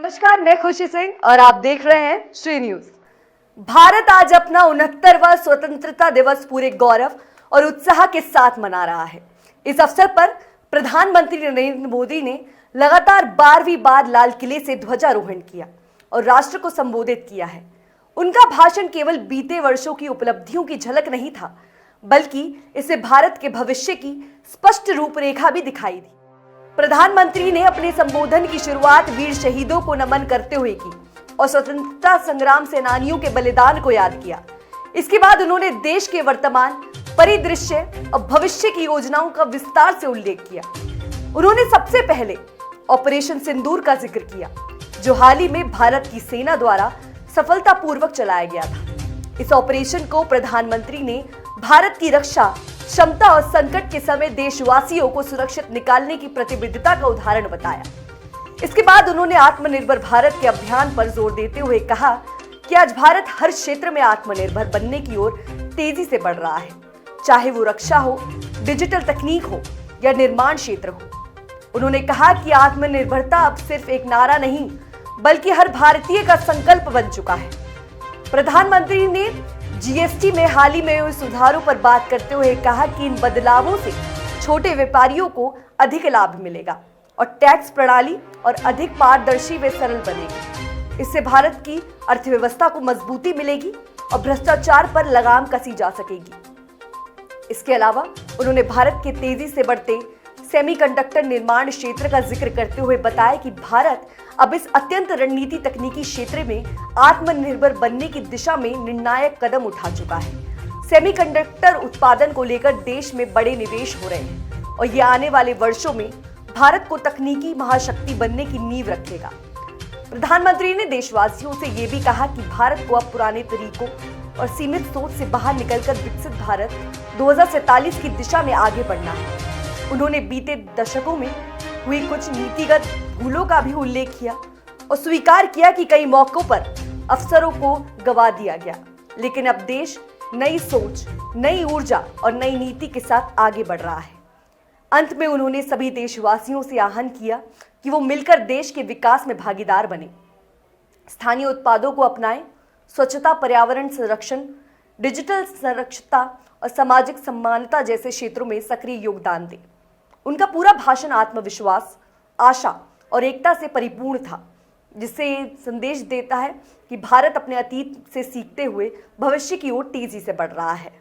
नमस्कार, मैं खुशी सिंह और आप देख रहे हैं श्री न्यूज। भारत आज अपना 69वां स्वतंत्रता दिवस पूरे गौरव और उत्साह के साथ मना रहा है। इस अवसर पर प्रधानमंत्री नरेंद्र मोदी ने लगातार 12वीं बार लाल किले से ध्वजारोहण किया और राष्ट्र को संबोधित किया है। उनका भाषण केवल बीते वर्षों की उपलब्धियों की झलक नहीं था, बल्कि इससे भारत के भविष्य की स्पष्ट रूपरेखा भी दिखाई दी। प्रधानमंत्री ने अपने संबोधन की शुरुआत वीर शहीदों को नमन करते हुए की और स्वतंत्रता संग्राम सेनानियों के बलिदान को याद किया। इसके बाद उन्होंने देश के वर्तमान परिदृश्य और भविष्य की योजनाओं का विस्तार से उल्लेख किया। उन्होंने सबसे पहले ऑपरेशन सिंदूर का जिक्र किया, जो हाल ही में भारत की सेना द्वारा सफलतापूर्वक चलाया गया था। इस ऑपरेशन को प्रधानमंत्री ने भारत की रक्षा क्षमता और संकट के समय देशवासियों को सुरक्षित निकालने की प्रतिबद्धता का उदाहरण बताया। इसके बाद उन्होंने आत्मनिर्भर भारत के अभियान पर जोर देते हुए कहा कि आज भारत हर क्षेत्र में आत्मनिर्भर बनने की ओर तेजी से बढ़ रहा है, चाहे वो रक्षा हो, डिजिटल तकनीक हो या निर्माण क्षेत्र हो। उन्होंने कहा कि आत्मनिर्भरता अब सिर्फ एक नारा नहीं, बल्कि हर भारतीय का संकल्प बन चुका है। प्रधानमंत्री ने जीएसटी में हाल ही में हुए सुधारों पर बात करते हुए कहा कि इन बदलावों से छोटे व्यापारियों को अधिक लाभ मिलेगा और टैक्स प्रणाली और अधिक पारदर्शी व सरल बनेगी। इससे भारत की अर्थव्यवस्था को मजबूती मिलेगी और भ्रष्टाचार पर लगाम कसी जा सकेगी। इसके अलावा उन्होंने भारत के तेजी से बढ़ते सेमीकंडक्टर निर्माण क्षेत्र का जिक्र करते हुए बताया कि भारत अब इस अत्यंत रणनीति तकनीकी क्षेत्र में आत्मनिर्भर बनने की दिशा में निर्णायक कदम उठा चुका है। सेमीकंडक्टर उत्पादन को लेकर देश में बड़े निवेश हो रहे हैं और ये आने वाले वर्षों में भारत को तकनीकी महाशक्ति बनने की नींव रखेगा। प्रधानमंत्री ने देशवासियों से ये भी कहा कि भारत को अब पुराने तरीकों और सीमित सोच से बाहर निकलकर विकसित भारत 2047 की दिशा में आगे बढ़ना है। उन्होंने बीते दशकों में हुई कुछ नीतिगत भूलों का भी उल्लेख किया और स्वीकार किया कि कई मौकों पर अवसरों को गंवा दिया गया, लेकिन अब देश नई सोच, नई ऊर्जा और नई नीति के साथ आगे बढ़ रहा है। अंत में उन्होंने सभी देशवासियों से आह्वान किया कि वो मिलकर देश के विकास में भागीदार बने, स्थानीय उत्पादों को अपनाएं, स्वच्छता, पर्यावरण संरक्षण, डिजिटल सुरक्षिता और सामाजिक समानता जैसे क्षेत्रों में सक्रिय योगदान दें। उनका पूरा भाषण आत्मविश्वास, आशा और एकता से परिपूर्ण था, जिससे ये संदेश देता है कि भारत अपने अतीत से सीखते हुए भविष्य की ओर तेजी से बढ़ रहा है।